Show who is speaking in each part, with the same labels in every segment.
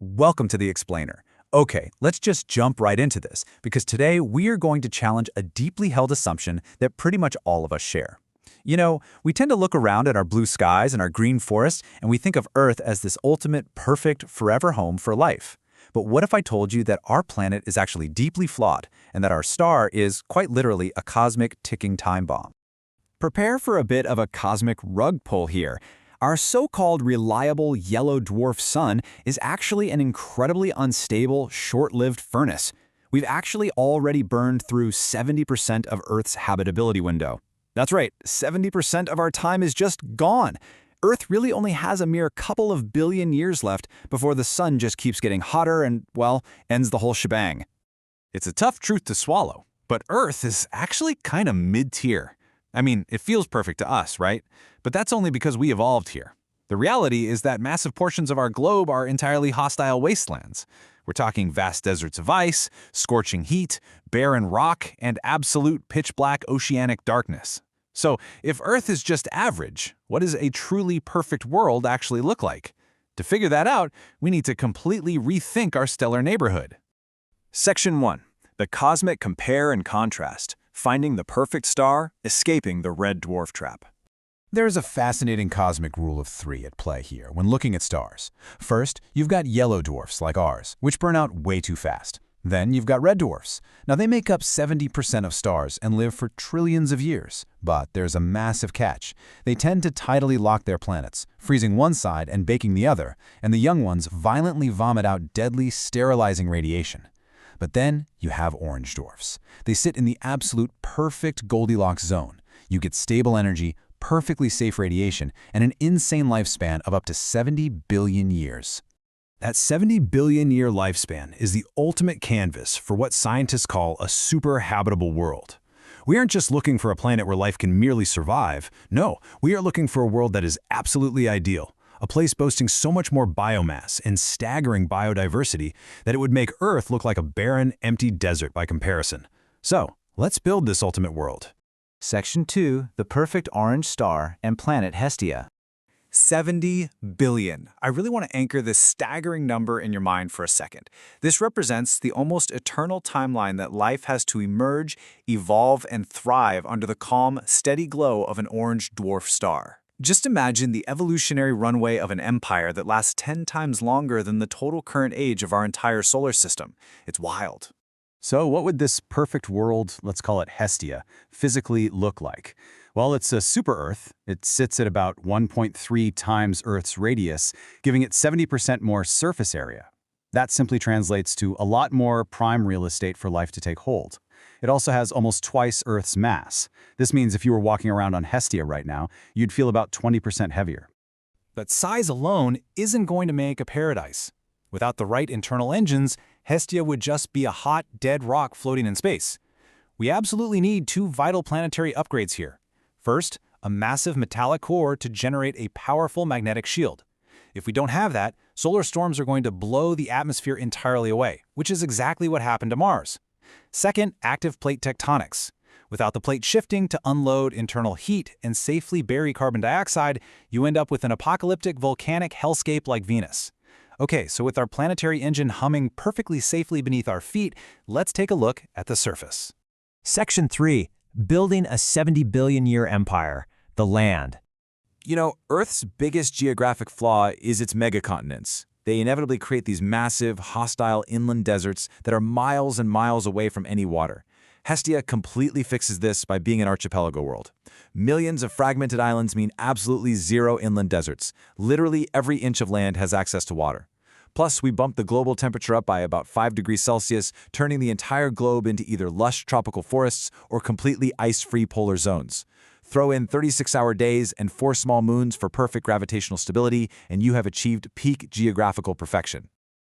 Speaker 1: Welcome to the Explainer. Okay, let's just jump right into this, because today we are going to challenge a deeply held assumption that pretty much all of us share. We tend to look around at our blue skies and our green forests, and we think of Earth as this ultimate, perfect, forever home for life. But what if I told you that our planet is actually deeply flawed, and that our star is, quite literally, a cosmic ticking time bomb?
Speaker 2: Prepare for a bit of a cosmic rug pull here. Our so-called reliable yellow dwarf sun is actually an incredibly unstable, short-lived furnace. We've actually already burned through 70% of Earth's habitability window. That's right, 70% of our time is just gone. Earth really only has a mere couple of billion years left before the sun just keeps getting hotter and, well, ends the whole shebang.
Speaker 1: It's a tough truth to swallow, but Earth is actually kind of mid-tier. I mean, it feels perfect to us, right? But that's only because we evolved here. The reality is that massive portions of our globe are entirely hostile wastelands. We're talking vast deserts of ice, scorching heat, barren rock, and absolute pitch-black oceanic darkness. So, if Earth is just average, what does a truly perfect world actually look like? To figure that out, we need to completely rethink our stellar neighborhood.
Speaker 2: Section 1. The Cosmic Compare and Contrast. Finding the perfect star, escaping the red dwarf trap.
Speaker 3: There's a fascinating cosmic rule of three at play here when looking at stars. First, you've got yellow dwarfs like ours, which burn out way too fast. Then you've got red dwarfs. Now they make up 70% of stars and live for trillions of years. But there's a massive catch. They tend to tidally lock their planets, freezing one side and baking the other, and the young ones violently vomit out deadly, sterilizing radiation. But then you have orange dwarfs. They sit in the absolute perfect Goldilocks zone. You get stable energy, perfectly safe radiation, and an insane lifespan of up to 70 billion years.
Speaker 1: That 70 billion year lifespan is the ultimate canvas for what scientists call a super habitable world. We aren't just looking for a planet where life can merely survive. No, we are looking for a world that is absolutely ideal. A place boasting so much more biomass and staggering biodiversity that it would make Earth look like a barren, empty desert by comparison. So, let's build this ultimate world.
Speaker 4: Section 2. The perfect orange star and planet Hestia.
Speaker 1: 70 billion. I really want to anchor this staggering number in your mind for a second. This represents the almost eternal timeline that life has to emerge, evolve, and thrive under the calm, steady glow of an orange dwarf star. Just imagine the evolutionary runway of an empire that lasts 10 times longer than the total current age of our entire solar system. It's wild.
Speaker 3: So what would this perfect world, let's call it Hestia, physically look like? Well, it's a super-Earth. It sits at about 1.3 times Earth's radius, giving it 70% more surface area. That simply translates to a lot more prime real estate for life to take hold. It also has almost twice Earth's mass. This means if you were walking around on Hestia right now, you'd feel about 20% heavier.
Speaker 1: But size alone isn't going to make a paradise. Without the right internal engines, Hestia would just be a hot, dead rock floating in space. We absolutely need two vital planetary upgrades here. First, a massive metallic core to generate a powerful magnetic shield. If we don't have that, solar storms are going to blow the atmosphere entirely away, which is exactly what happened to Mars. Second, active plate tectonics. Without the plate shifting to unload internal heat and safely bury carbon dioxide, you end up with an apocalyptic volcanic hellscape like Venus. Okay, so with our planetary engine humming perfectly safely beneath our feet, let's take a look at the surface.
Speaker 4: Section 3. Building a 70 billion year empire. The land.
Speaker 2: Earth's biggest geographic flaw is its megacontinents. They inevitably create these massive, hostile inland deserts that are miles and miles away from any water. Hestia completely fixes this by being an archipelago world. Millions of fragmented islands mean absolutely zero inland deserts. Literally every inch of land has access to water. Plus, we bump the global temperature up by about 5 degrees Celsius, turning the entire globe into either lush tropical forests or completely ice-free polar zones. Throw in 36-hour days and 4 small moons for perfect gravitational stability, and you have achieved peak geographical perfection.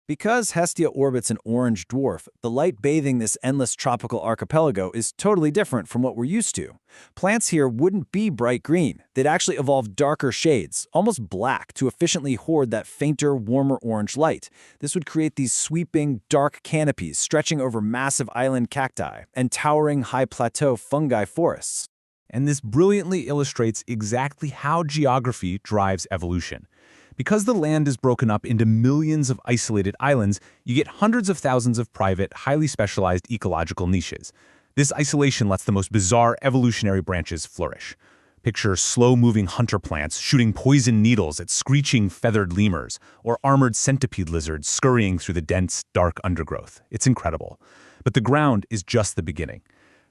Speaker 5: Because Hestia orbits an orange dwarf, the light bathing this endless tropical archipelago is totally different from what we're used to. Plants here wouldn't be bright green. They'd actually evolve darker shades, almost black, to efficiently hoard that fainter, warmer orange light. This would create these sweeping, dark canopies stretching over massive island cacti and towering high plateau fungi forests.
Speaker 6: And this brilliantly illustrates exactly how geography drives evolution.
Speaker 3: Because the land is broken up into millions of isolated islands, you get hundreds of thousands of private, highly specialized ecological niches. This isolation lets the most bizarre evolutionary branches flourish. Picture slow-moving hunter plants shooting poison needles at screeching feathered lemurs, or armored centipede lizards scurrying through the dense, dark undergrowth. It's incredible. But the ground is just the beginning.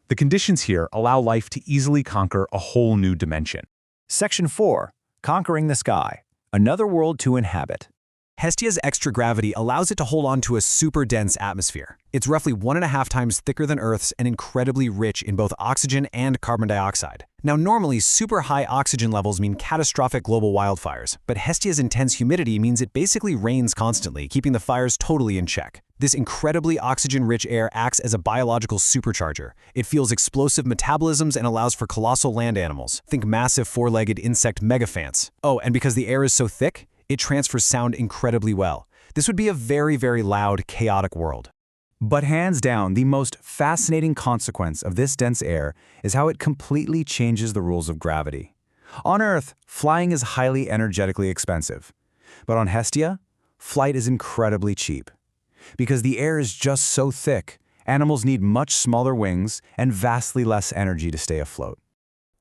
Speaker 3: The conditions here allow life to easily conquer a whole new dimension.
Speaker 5: Section 4. Conquering the Sky. Another world to inhabit.
Speaker 1: Hestia's extra gravity allows it to hold on to a super dense atmosphere. It's roughly 1.5 times thicker than Earth's and incredibly rich in both oxygen and carbon dioxide. Now, normally, super high oxygen levels mean catastrophic global wildfires, but Hestia's intense humidity means it basically rains constantly, keeping the fires totally in check. This incredibly oxygen-rich air acts as a biological supercharger. It fuels explosive metabolisms and allows for colossal land animals. Think massive four-legged insect megaphants. Oh, and because the air is so thick, it transfers sound incredibly well. This would be a very, very loud, chaotic world.
Speaker 2: But hands down, the most fascinating consequence of this dense air is how it completely changes the rules of gravity. On Earth, flying is highly energetically expensive. But on Hestia, flight is incredibly cheap. Because the air is just so thick, animals need much smaller wings and vastly less energy to stay afloat.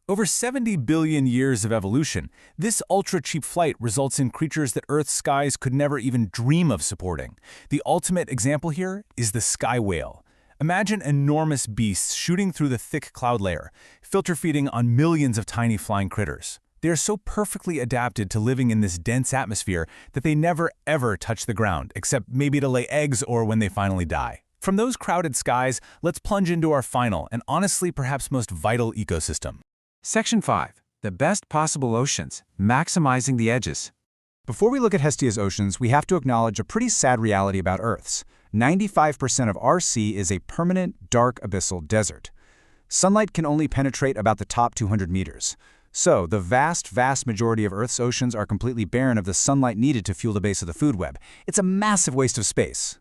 Speaker 1: Over 70 billion years of evolution, this ultra-cheap flight results in creatures that Earth's skies could never even dream of supporting. The ultimate example here is the sky whale. Imagine enormous beasts shooting through the thick cloud layer, filter feeding on millions of tiny flying critters. They are so perfectly adapted to living in this dense atmosphere that they never ever touch the ground, except maybe to lay eggs or when they finally die. From those crowded skies, let's plunge into our final and honestly perhaps most vital ecosystem.
Speaker 2: Section 5. The best possible oceans, maximizing the edges.
Speaker 3: Before we look at Hestia's oceans, we have to acknowledge a pretty sad reality about Earth's. 95% of our sea is a permanent, dark abyssal desert. Sunlight can only penetrate about the top 200 meters. So, the vast majority of Earth's oceans are completely barren of the sunlight needed to fuel the base of the food web. It's a massive waste of space.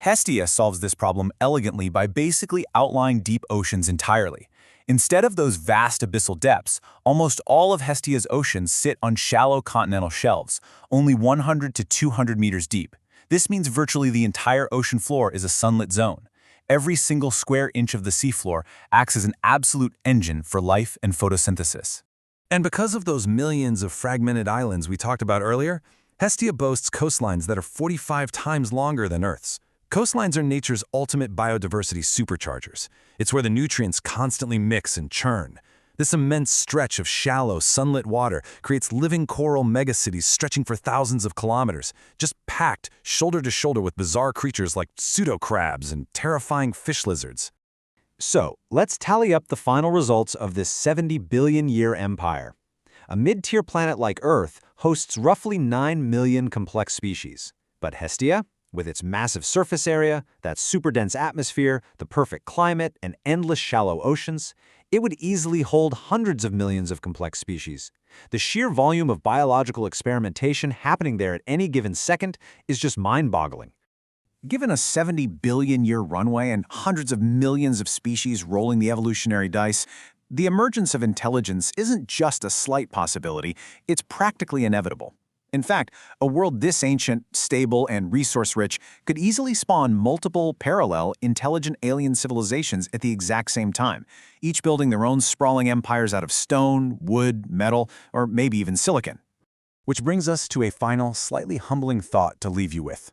Speaker 1: Hestia solves this problem elegantly by basically outlying deep oceans entirely. Instead of those vast abyssal depths, almost all of Hestia's oceans sit on shallow continental shelves, only 100 to 200 meters deep. This means virtually the entire ocean floor is a sunlit zone. Every single square inch of the seafloor acts as an absolute engine for life and photosynthesis. And because of those millions of fragmented islands we talked about earlier, Hestia boasts coastlines that are 45 times longer than Earth's. Coastlines are nature's ultimate biodiversity superchargers. It's where the nutrients constantly mix and churn. This immense stretch of shallow, sunlit water creates living coral megacities stretching for thousands of kilometers, just packed shoulder to shoulder with bizarre creatures like pseudo-crabs and terrifying fish lizards.
Speaker 5: So, let's tally up the final results of this 70 billion-year empire. A mid-tier planet like Earth hosts roughly 9 million complex species. But Hestia, with its massive surface area, that super dense atmosphere, the perfect climate, and endless shallow oceans, it would easily hold hundreds of millions of complex species. The sheer volume of biological experimentation happening there at any given second is just mind-boggling.
Speaker 1: Given a 70 billion-year runway and hundreds of millions of species rolling the evolutionary dice, the emergence of intelligence isn't just a slight possibility, it's practically inevitable. In fact, a world this ancient, stable, and resource-rich could easily spawn multiple parallel, intelligent alien civilizations at the exact same time, each building their own sprawling empires out of stone, wood, metal, or maybe even silicon.
Speaker 3: Which brings us to a final, slightly humbling thought to leave you with.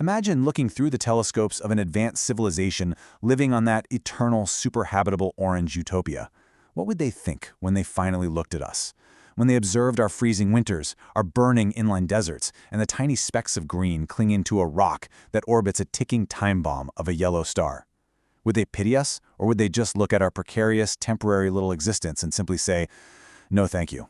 Speaker 3: Imagine looking through the telescopes of an advanced civilization living on that eternal, super-habitable orange utopia. What would they think when they finally looked at us? When they observed our freezing winters, our burning inland deserts, and the tiny specks of green clinging to a rock that orbits a ticking time bomb of a yellow star? Would they pity us, or would they just look at our precarious, temporary little existence and simply say, "No, thank you"?